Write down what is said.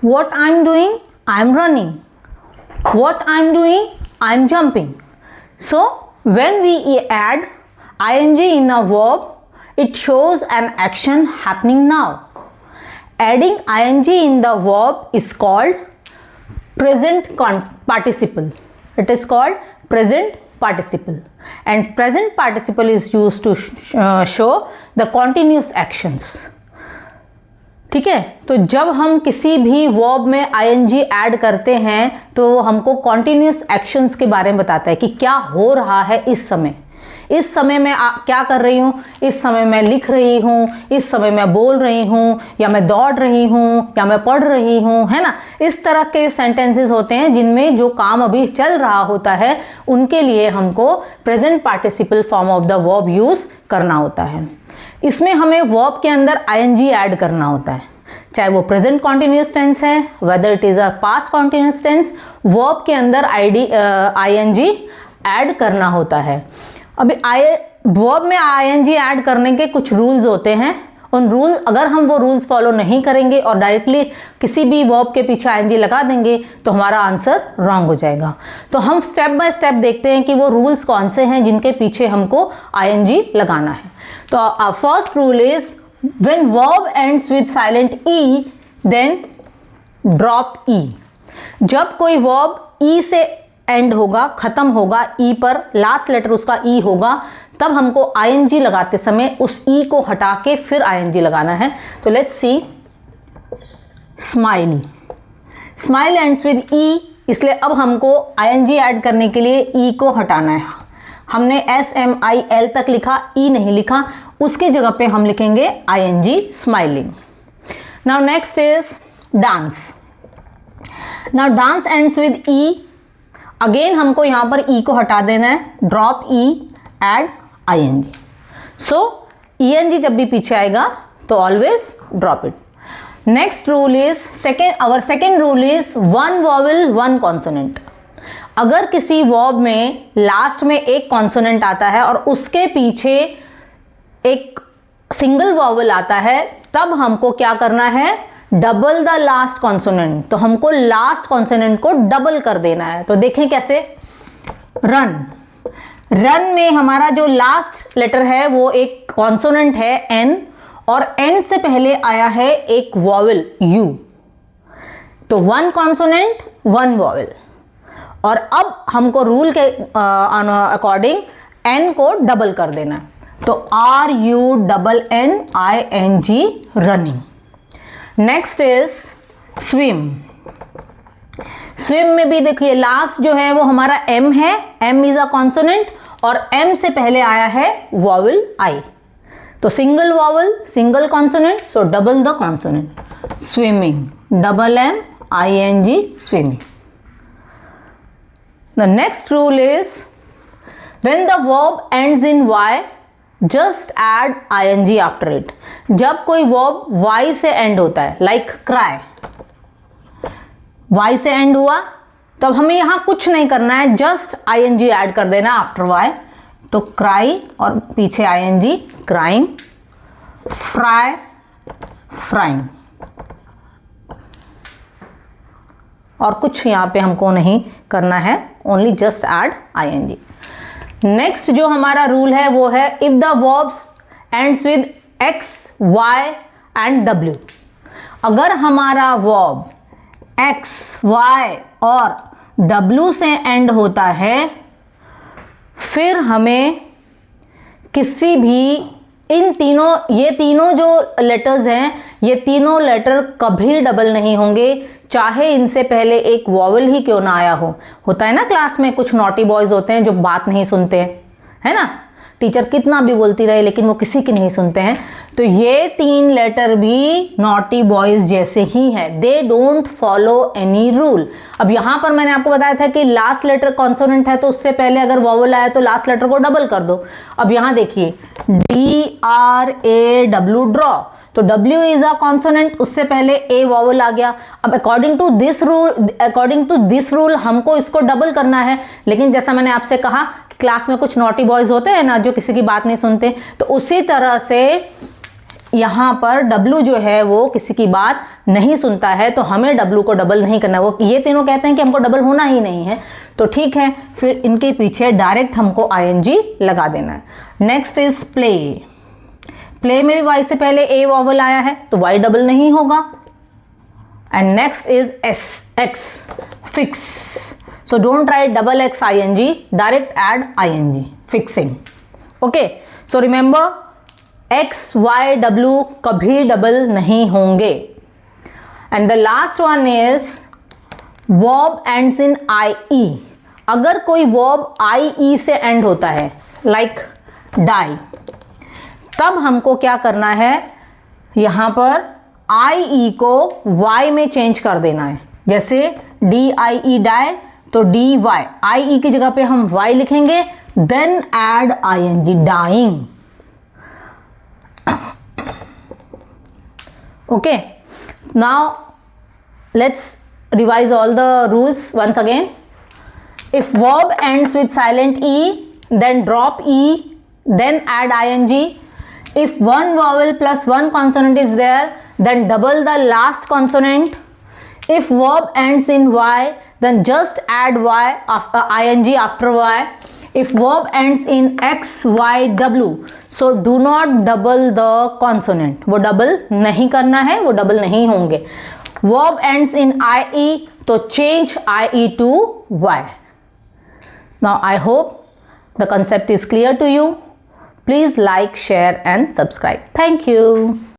what I'm doing, I'm running. What I'm doing, I'm jumping. So when we add ing in a verb, it shows an action happening now. Adding ing in the verb is called present participle. It is called present participle, and present participle is used to show the continuous actions. ठीक है, तो जब हम किसी भी verb में ing add करते हैं तो वो हमको कॉन्टिन्यूस एक्शंस के बारे में बताता है कि क्या हो रहा है इस समय। इस समय मैं क्या कर रही हूँ, इस समय मैं लिख रही हूँ, इस समय मैं बोल रही हूँ, या मैं दौड़ रही हूँ, या मैं पढ़ रही हूँ, है ना। इस तरह के सेंटेंसेस होते हैं जिनमें जो काम अभी चल रहा होता है उनके लिए हमको present participle form of the verb use करना होता है। इसमें हमें वर्ब के अंदर ing ऐड करना होता है, चाहे वो प्रेजेंट कॉन्टिन्यूस टेंस है, whether it is a past continuous tense, verb के अंदर ing ऐड करना होता है। अभी वर्ब में ing ऐड करने के कुछ रूल्स होते हैं। उन रूल, अगर हम वो रूल्स फॉलो नहीं करेंगे और डायरेक्टली किसी भी वर्ब के पीछे ing लगा देंगे तो हमारा आंसर रॉन्ग हो जाएगा। तो हम स्टेप बाय स्टेप देखते हैं कि वो रूल्स कौन से हैं जिनके पीछे हमको ing लगाना है। तो first rule is when verb ends with silent E then drop E. जब कोई वर्ब ई से एंड होगा, खत्म होगा, ई पर लास्ट लेटर उसका ई होगा, तब हमको ing लगाते समय उस ई को हटा के फिर ing लगाना है। तो let's see, smile, smile ends with E, इसलिए अब हमको ing ऐड करने के लिए ई को हटाना है। हमने SMIL तक लिखा, ई नहीं लिखा, उसकी जगह पे हम लिखेंगे ing, smiling. Now next is dance. Now dance ends with E, again हमको यहां पर ई को हटा देना है, drop E, add ing। So ing जब भी पीछे आएगा तो always drop it. Next rule is our second rule is one vowel one consonant. अगर किसी वर्ब में लास्ट में एक कॉन्सोनेंट आता है और उसके पीछे एक सिंगल वॉवल आता है, तब हमको क्या करना है, डबल द लास्ट कॉन्सोनेंट। तो हमको लास्ट कॉन्सोनेंट को डबल कर देना है। तो देखें कैसे, रन, रन में हमारा जो लास्ट लेटर है वो एक कॉन्सोनेंट है एन, और एन से पहले आया है एक वॉवल यू। तो वन कॉन्सोनेंट वन वॉवल, और अब हमको रूल के अकॉर्डिंग एन को डबल कर देना है। तो RUNNING, running. Next is swim. Swim में भी देखिए लास्ट जो है वो हमारा एम है, एम इज अ कॉन्सोनेंट, और एम से पहले आया है वॉवल आई। तो single vowel single consonant, so double the consonant, swimming, double MING, swimming. The next rule is when the verb ends in Y, just add ing after it. जब कोई verb Y से end होता है, like cry, Y से end हुआ, तो अब हमें यहां कुछ नहीं करना है, जस्ट ing ऐड कर देना आफ्टर Y। तो क्राई और पीछे ing, क्राइंग, फ्राई, फ्राइंग, और कुछ यहां पे हमको नहीं करना है, only just add ing। Next जो हमारा रूल है वो है if the verbs ends with X, Y and W। अगर हमारा वर्ब X, Y और W से एंड होता है, फिर हमें किसी भी इन तीनों, ये तीनों जो लेटर्स हैं, ये तीनों लेटर कभी डबल नहीं होंगे, चाहे इनसे पहले एक वॉवल ही क्यों ना आया हो। होता है ना क्लास में कुछ नॉटी बॉयज होते हैं जो बात नहीं सुनते हैं, है ना, टीचर कितना भी बोलती रहे लेकिन वो किसी की नहीं सुनते हैं। तो ये तीन लेटर भी नॉटी बॉयज जैसे ही हैं, they don't follow any rule. अब यहाँ पर मैंने आपको बताया था कि लास्ट लेटर कॉन्सोनेंट है, तो उससे पहले अगर वॉवल आया तो लास्ट लेटर को डबल कर दो। अब यहाँ देखिए DRAW, ड्रॉ, तो W इज अ कॉन्सोनेंट, उससे पहले ए वॉवल आ गया। अब अकॉर्डिंग टू दिस रूल हमको इसको डबल करना है, लेकिन जैसा मैंने आपसे कहा क्लास में कुछ नॉटी बॉयज होते हैं ना जो किसी की बात नहीं सुनते, तो उसी तरह से यहाँ पर W जो है वो किसी की बात नहीं सुनता है, तो हमें W को डबल नहीं करना। वो ये तीनों कहते हैं कि हमको डबल होना ही नहीं है, तो ठीक है, फिर इनके पीछे डायरेक्ट हमको ing लगा देना है। Next is play. प्ले में भी y से पहले a वॉवल आया है तो y डबल नहीं होगा। And next is x, fix. So don't write double x ing, direct add ing, fixing. Okay, so remember x, y, w कभी डबल नहीं होंगे। And the last one is verb ends in ie। अगर कोई verb ie से end होता है, like die, तब हमको क्या करना है, यहां पर ie को y में चेंज कर देना है। जैसे die डाई, तो dy, ie की जगह पे हम y लिखेंगे, then add ing, dying. Okay, now let's revise all the rules once again. If verb ends with silent e, then drop e, then add ing. If one vowel plus one consonant is there, then double the last consonant. If verb ends in y, then just add y after ing after y. If verb ends in x, y, w, so do not double the consonant. वो double नहीं करना है, वो double नहीं होंगे। Verb ends in ie, तो change ie to y. Now I hope the concept is clear to you. Please like, share and subscribe. Thank you.